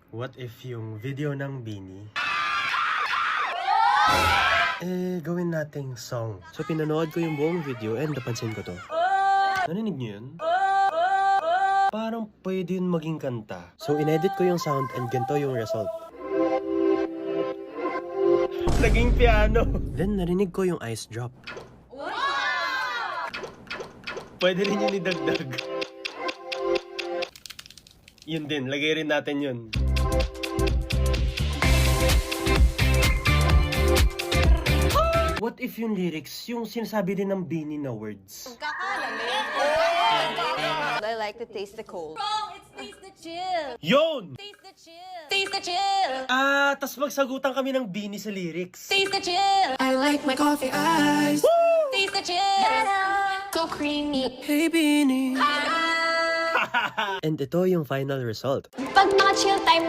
What if yung video ng Bini gawin nating song. So pinanood ko yung buong video and napansin ko to. Narinig niyo yun? Parang pwede yun maging kanta. So inedit ko yung sound and ganito yung result. Naging piano. Then narinig ko yung ice drop. Pwede rin yun idagdag. Yun din, lagay rin natin yun. What if yung lyrics, yung sinasabi din ng Bini na words? I like to taste the cold. Bro, it's taste the chill. Yun! Taste the chill. Taste the chill. Tas magsagutan kami ng Bini sa lyrics. Taste the chill. I like my coffee iced. Taste the chill. So creamy. Hey Bini! And ito yung final result. Pag mga chill time